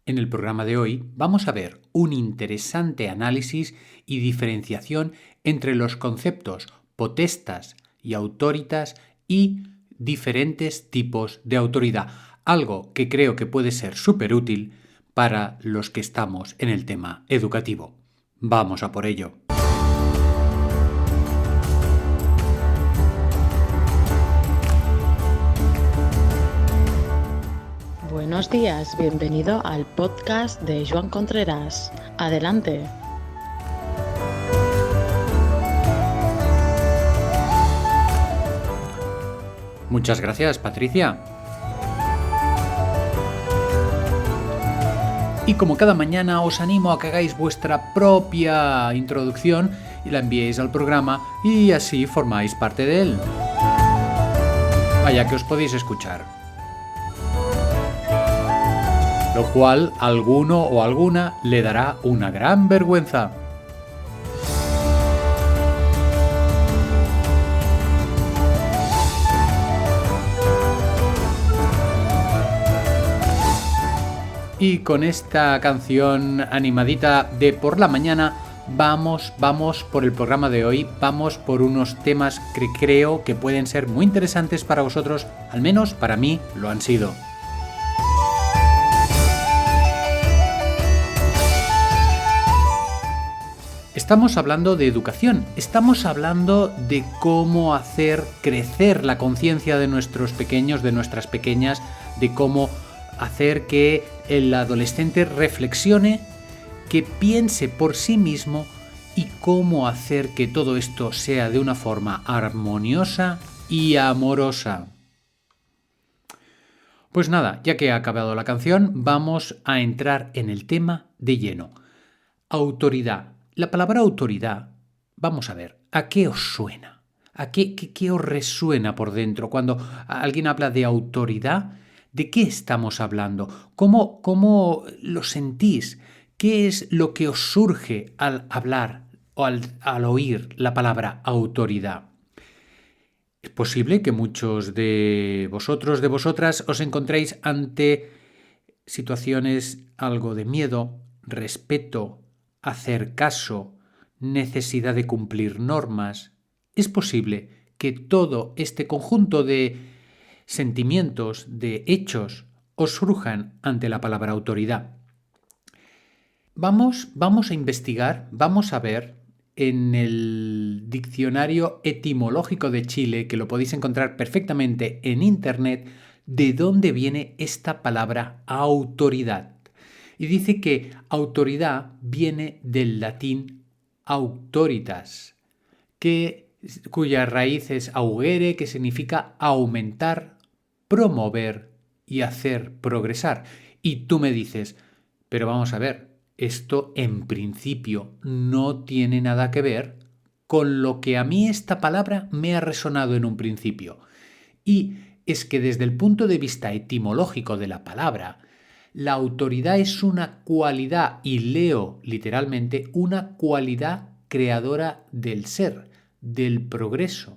En el programa de hoy vamos a ver un interesante análisis y diferenciación entre los conceptos potestas y autoritas y diferentes tipos de autoridad, algo que creo que puede ser súper útil para los que estamos en el tema educativo. Vamos a por ello. Buenos días, bienvenido al podcast de Joan Contreras. Adelante. Muchas gracias, Patricia. Y como cada mañana os animo a que hagáis vuestra propia introducción y la enviéis al programa y así formáis parte de él. Vaya que os podéis escuchar. Lo cual a alguno o alguna le dará una gran vergüenza. Y con esta canción animadita de por la mañana, vamos por el programa de hoy, vamos por unos temas que creo que pueden ser muy interesantes para vosotros, al menos para mí lo han sido. Estamos hablando de educación, estamos hablando de cómo hacer crecer la conciencia de nuestros pequeños, de nuestras pequeñas, de cómo hacer que el adolescente reflexione, que piense por sí mismo y cómo hacer que todo esto sea de una forma armoniosa y amorosa. Pues nada, ya que ha acabado la canción, vamos a entrar en el tema de lleno. Autoridad. La palabra autoridad, vamos a ver, ¿a qué os suena? ¿A qué os resuena por dentro? Cuando alguien habla de autoridad, ¿de qué estamos hablando? ¿Cómo lo sentís? ¿Qué es lo que os surge al hablar o al oír la palabra autoridad? Es posible que muchos de vosotros, de vosotras, os encontréis ante situaciones algo de miedo, respeto, hacer caso, necesidad de cumplir normas. Es posible que todo este conjunto de sentimientos, de hechos, os surjan ante la palabra autoridad. Vamos a investigar, vamos a ver en el diccionario etimológico de Chile, que lo podéis encontrar perfectamente en internet, de dónde viene esta palabra autoridad. Y dice que autoridad viene del latín auctoritas, cuya raíz es augere, que significa aumentar, promover y hacer progresar. Y tú me dices, pero vamos a ver, esto en principio no tiene nada que ver con lo que a mí esta palabra me ha resonado en un principio. Y es que desde el punto de vista etimológico de la palabra, la autoridad es una cualidad, y leo literalmente, una cualidad creadora del ser, del progreso.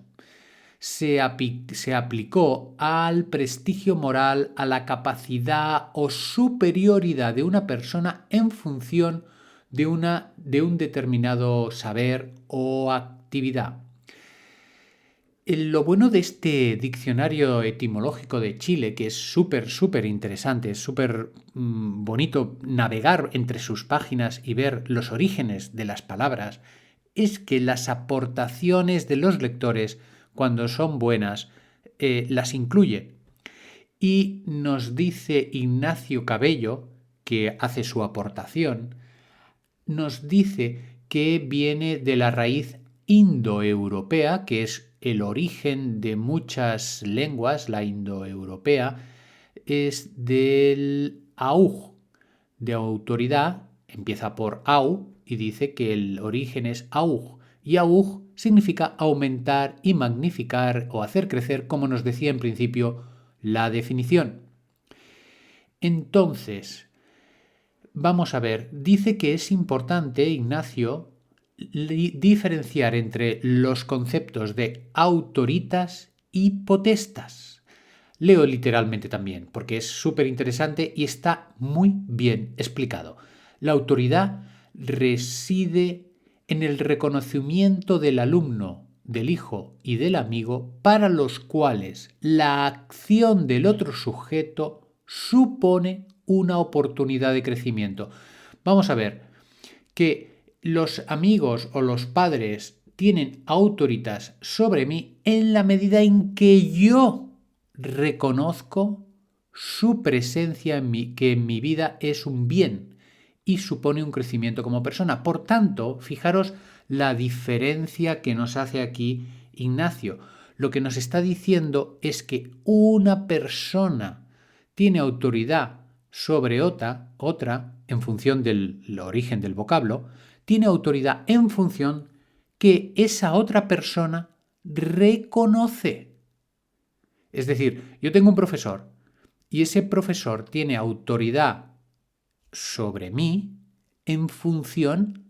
Se aplicó al prestigio moral, a la capacidad o superioridad de una persona en función de un determinado saber o actividad. Lo bueno de este diccionario etimológico de Chile, que es súper interesante, es súper bonito navegar entre sus páginas y ver los orígenes de las palabras, es que las aportaciones de los lectores, cuando son buenas, las incluye. Y nos dice Ignacio Cabello, que hace su aportación, nos dice que viene de la raíz indoeuropea, que es el origen de muchas lenguas, la indoeuropea, es del auj, de autoridad, empieza por au y dice que el origen es auj, y auj significa aumentar y magnificar o hacer crecer, como nos decía en principio la definición. Entonces, vamos a ver, dice que es importante, Ignacio, diferenciar entre los conceptos de autoritas y potestas. Leo literalmente también, porque es súper interesante y está muy bien explicado. La autoridad reside en el reconocimiento del alumno, del hijo y del amigo para los cuales la acción del otro sujeto supone una oportunidad de crecimiento. Vamos a ver que los amigos o los padres tienen autoritas sobre mí en la medida en que yo reconozco su presencia en mí, que en mi vida es un bien y supone un crecimiento como persona. Por tanto, fijaros la diferencia que nos hace aquí Ignacio. Lo que nos está diciendo es que una persona tiene autoridad sobre otra en función del origen del vocablo, tiene autoridad en función que esa otra persona reconoce. Es decir, yo tengo un profesor y ese profesor tiene autoridad sobre mí en función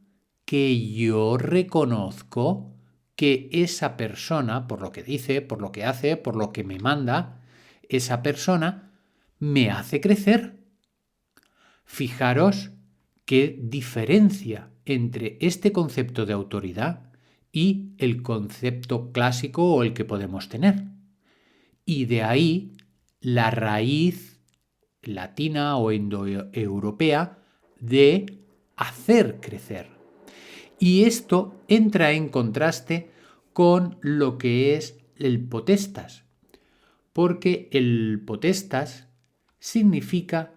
que yo reconozco que esa persona, por lo que dice, por lo que hace, por lo que me manda, esa persona me hace crecer. Fijaros qué diferencia entre este concepto de autoridad y el concepto clásico o el que podemos tener. Y de ahí la raíz latina o indoeuropea de hacer crecer. Y esto entra en contraste con lo que es el potestas, porque el potestas significa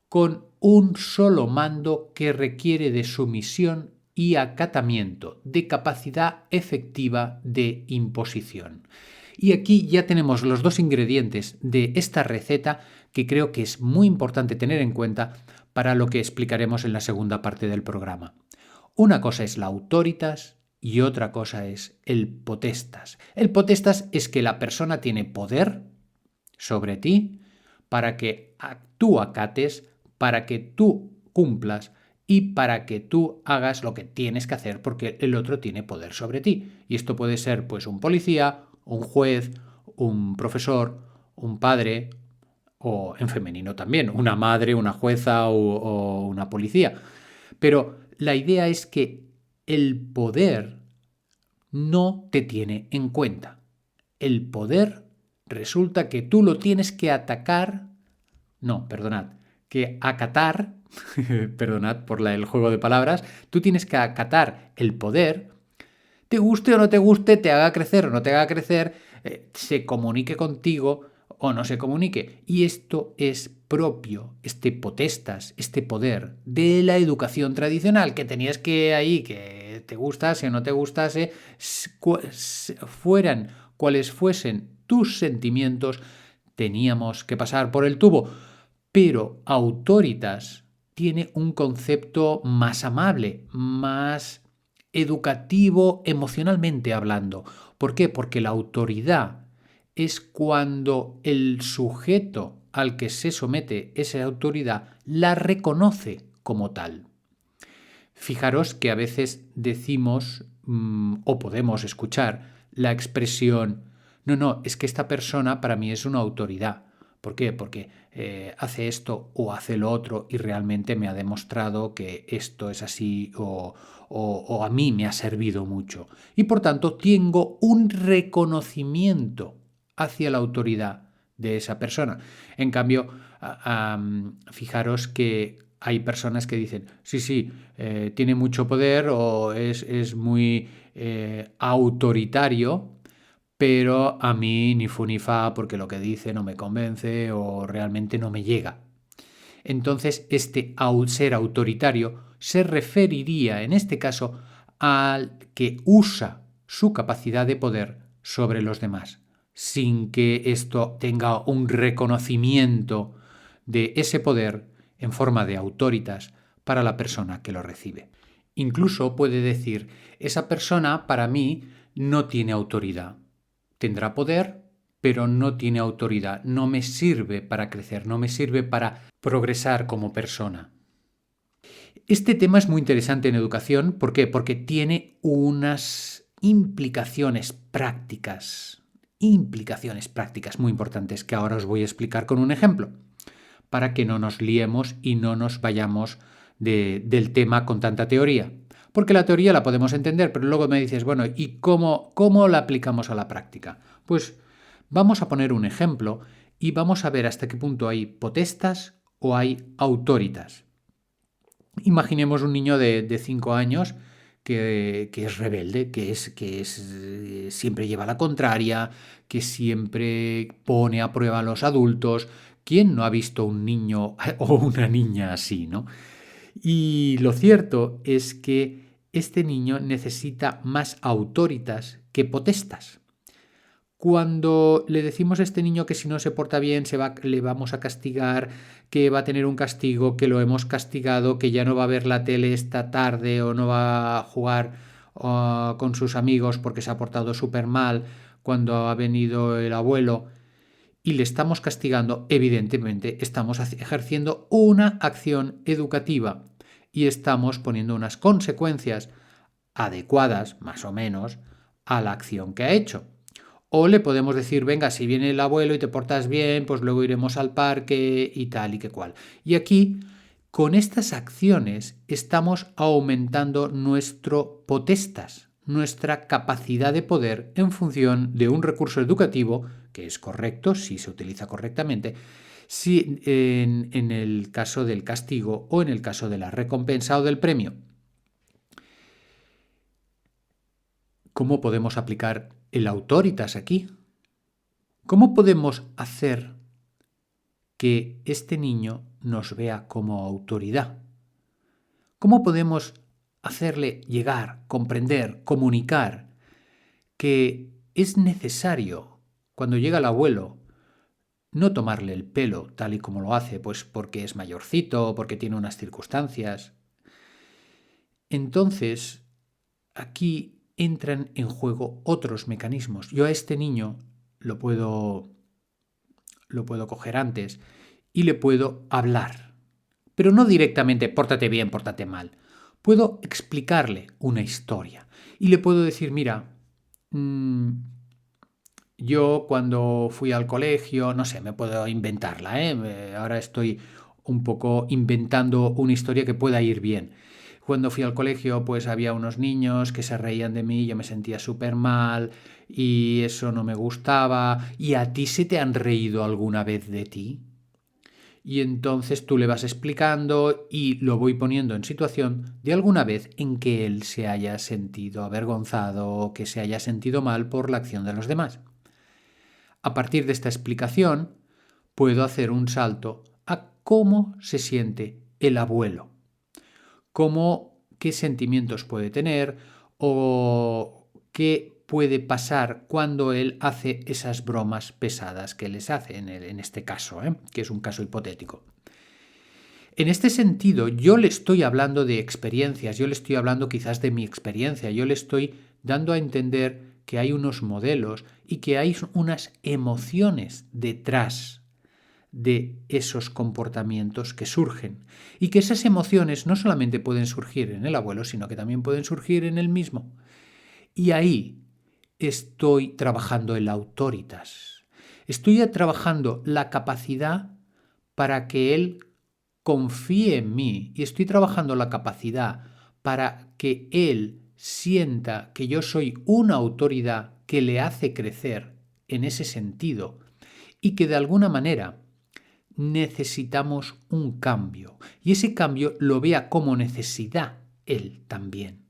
con un solo mando que requiere de sumisión y acatamiento, de capacidad efectiva de imposición. Y aquí ya tenemos los dos ingredientes de esta receta que creo que es muy importante tener en cuenta para lo que explicaremos en la segunda parte del programa. Una cosa es la autoritas y otra cosa es el potestas. El potestas es que la persona tiene poder sobre ti para que tú acates, para que tú cumplas y para que tú hagas lo que tienes que hacer porque el otro tiene poder sobre ti. Y esto puede ser pues un policía, un juez, un profesor, un padre o en femenino también, una madre, una jueza o una policía. Pero la idea es que el poder no te tiene en cuenta. El poder resulta que tú lo tienes que que acatar, perdonad por el juego de palabras, tú tienes que acatar el poder, te guste o no te guste, te haga crecer o no te haga crecer, se comunique contigo o no se comunique. Y esto es propio, este potestas, este poder de la educación tradicional, que tenías que ahí, que te gustase o no te gustase, fueran cuales fuesen tus sentimientos, teníamos que pasar por el tubo. Pero autoritas tiene un concepto más amable, más educativo emocionalmente hablando. ¿Por qué? Porque la autoridad es cuando el sujeto al que se somete esa autoridad la reconoce como tal. Fijaros que a veces decimos o podemos escuchar la expresión, no, es que esta persona para mí es una autoridad. ¿Por qué? Porque hace esto o hace lo otro y realmente me ha demostrado que esto es así o a mí me ha servido mucho. Y por tanto tengo un reconocimiento hacia la autoridad de esa persona. En cambio, fijaros que hay personas que dicen, sí, tiene mucho poder o es muy autoritario, pero a mí ni fu ni fa porque lo que dice no me convence o realmente no me llega. Entonces, este ser autoritario se referiría en este caso al que usa su capacidad de poder sobre los demás, sin que esto tenga un reconocimiento de ese poder en forma de autoritas para la persona que lo recibe. Incluso puede decir, esa persona para mí no tiene autoridad. Tendrá poder, pero no tiene autoridad. No me sirve para crecer, no me sirve para progresar como persona. Este tema es muy interesante en educación. ¿Por qué? Porque tiene unas implicaciones prácticas implicaciones prácticas muy importantes que ahora os voy a explicar con un ejemplo, para que no nos liemos y no nos vayamos del tema con tanta teoría. Porque la teoría la podemos entender, pero luego me dices, bueno, ¿y cómo la aplicamos a la práctica? Pues vamos a poner un ejemplo y vamos a ver hasta qué punto hay potestas o hay autoritas. Imaginemos un niño de 5 años que es rebelde, siempre lleva la contraria, que siempre pone a prueba a los adultos. ¿Quién no ha visto un niño o una niña así, no? Y lo cierto es que este niño necesita más autoritas que potestas. Cuando le decimos a este niño que si no se porta bien le vamos a castigar, que va a tener un castigo, que lo hemos castigado, que ya no va a ver la tele esta tarde o no va a jugar con sus amigos porque se ha portado súper mal cuando ha venido el abuelo y le estamos castigando, evidentemente estamos ejerciendo una acción educativa y estamos poniendo unas consecuencias adecuadas, más o menos, a la acción que ha hecho. O le podemos decir, venga, si viene el abuelo y te portas bien, pues luego iremos al parque y tal y que cual. Y aquí, con estas acciones, estamos aumentando nuestro potestas, nuestra capacidad de poder en función de un recurso educativo que es correcto, si se utiliza correctamente, si en el caso del castigo o en el caso de la recompensa o del premio. ¿Cómo podemos aplicar el autoritas aquí? ¿Cómo podemos hacer que este niño nos vea como autoridad? ¿Cómo podemos hacerle llegar, comprender, comunicar que es necesario, cuando llega el abuelo, no tomarle el pelo tal y como lo hace, pues porque es mayorcito o porque tiene unas circunstancias? Entonces, aquí entran en juego otros mecanismos. Yo a este niño lo puedo coger antes y le puedo hablar. Pero no directamente, pórtate bien, pórtate mal. Puedo explicarle una historia y le puedo decir, mira, yo cuando fui al colegio, no sé, me puedo inventarla, ahora estoy un poco inventando una historia que pueda ir bien. Cuando fui al colegio, pues había unos niños que se reían de mí, yo me sentía súper mal y eso no me gustaba. ¿Y a ti se te han reído alguna vez de ti? Y entonces tú le vas explicando y lo voy poniendo en situación de alguna vez en que él se haya sentido avergonzado o que se haya sentido mal por la acción de los demás. A partir de esta explicación, puedo hacer un salto a cómo se siente el abuelo, qué sentimientos puede tener o qué puede pasar cuando él hace esas bromas pesadas que les hace en este caso, que es un caso hipotético. En este sentido, yo le estoy hablando de experiencias, yo le estoy hablando quizás de mi experiencia, yo le estoy dando a entender que hay unos modelos y que hay unas emociones detrás de esos comportamientos que surgen y que esas emociones no solamente pueden surgir en el abuelo, sino que también pueden surgir en él mismo. Y ahí estoy trabajando el autoritas. Estoy trabajando la capacidad para que él confíe en mí y estoy trabajando la capacidad para que él sienta que yo soy una autoridad que le hace crecer en ese sentido y que de alguna manera necesitamos un cambio y ese cambio lo vea como necesidad él también.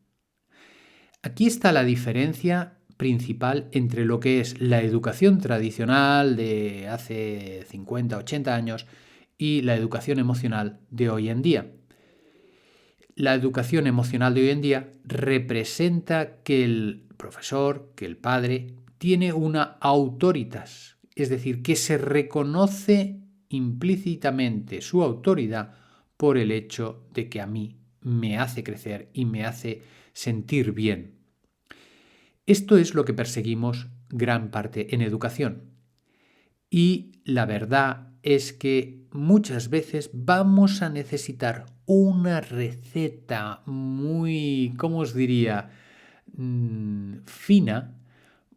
Aquí está la diferencia principal entre lo que es la educación tradicional de hace 50, 80 años y la educación emocional de hoy en día. La educación emocional de hoy en día representa que el profesor, que el padre, tiene una autoritas, es decir, que se reconoce implícitamente su autoridad por el hecho de que a mí me hace crecer y me hace sentir bien. Esto es lo que perseguimos gran parte en educación. Y la verdad es que muchas veces vamos a necesitar una receta muy, ¿cómo os diría?, fina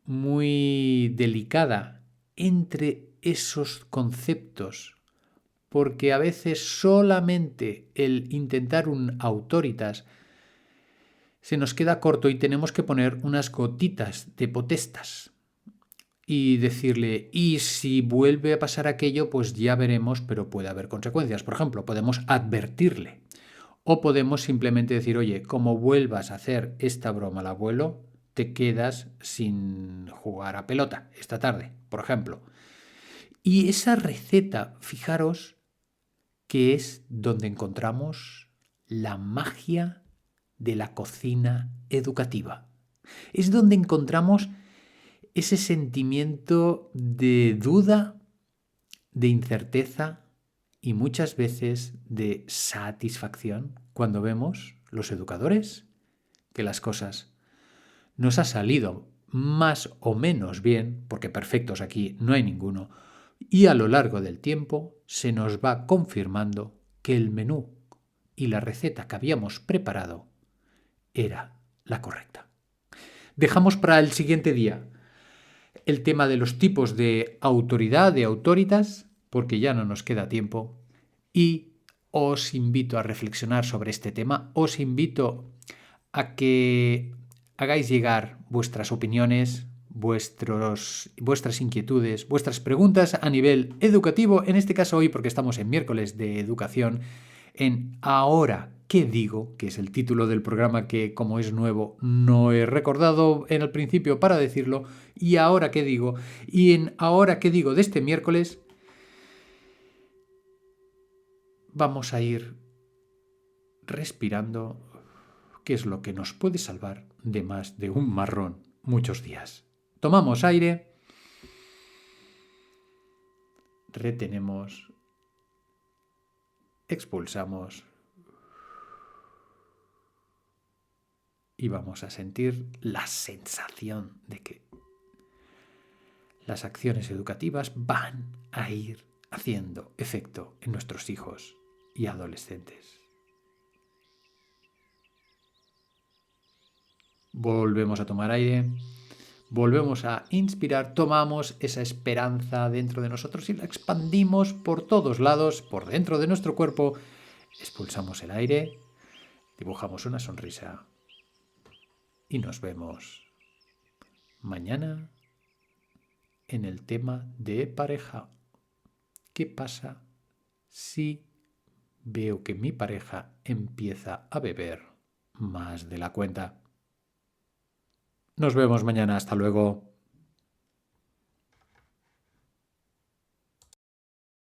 muy delicada entre esos conceptos, porque a veces solamente el intentar un autoritas se nos queda corto y tenemos que poner unas gotitas de potestas y decirle, y si vuelve a pasar aquello, pues ya veremos, pero puede haber consecuencias. Por ejemplo, podemos advertirle o podemos simplemente decir, oye, como vuelvas a hacer esta broma al abuelo, te quedas sin jugar a pelota esta tarde, por ejemplo. Y esa receta, fijaros que es donde encontramos la magia de la cocina educativa. Es donde encontramos ese sentimiento de duda, de incerteza y muchas veces de satisfacción cuando vemos, los educadores, que las cosas nos ha salido más o menos bien, porque perfectos aquí no hay ninguno, y a lo largo del tiempo se nos va confirmando que el menú y la receta que habíamos preparado era la correcta. Dejamos para el siguiente día el tema de los tipos de autoridad, de autoritas, porque ya no nos queda tiempo, y os invito a reflexionar sobre este tema, os invito a que hagáis llegar vuestras opiniones, vuestras inquietudes, vuestras preguntas a nivel educativo, en este caso hoy porque estamos en miércoles de educación, en Ahora qué digo, que es el título del programa que como es nuevo no he recordado en el principio para decirlo, y Ahora qué digo, y en Ahora qué digo de este miércoles vamos a ir respirando, que es lo que nos puede salvar de más de un marrón muchos días. Tomamos aire, retenemos, expulsamos y vamos a sentir la sensación de que las acciones educativas van a ir haciendo efecto en nuestros hijos y adolescentes. Volvemos a tomar aire, volvemos a inspirar, tomamos esa esperanza dentro de nosotros y la expandimos por todos lados, por dentro de nuestro cuerpo. Expulsamos el aire, dibujamos una sonrisa y nos vemos mañana en el tema de pareja. ¿Qué pasa si veo que mi pareja empieza a beber más de la cuenta? Nos vemos mañana. Hasta luego.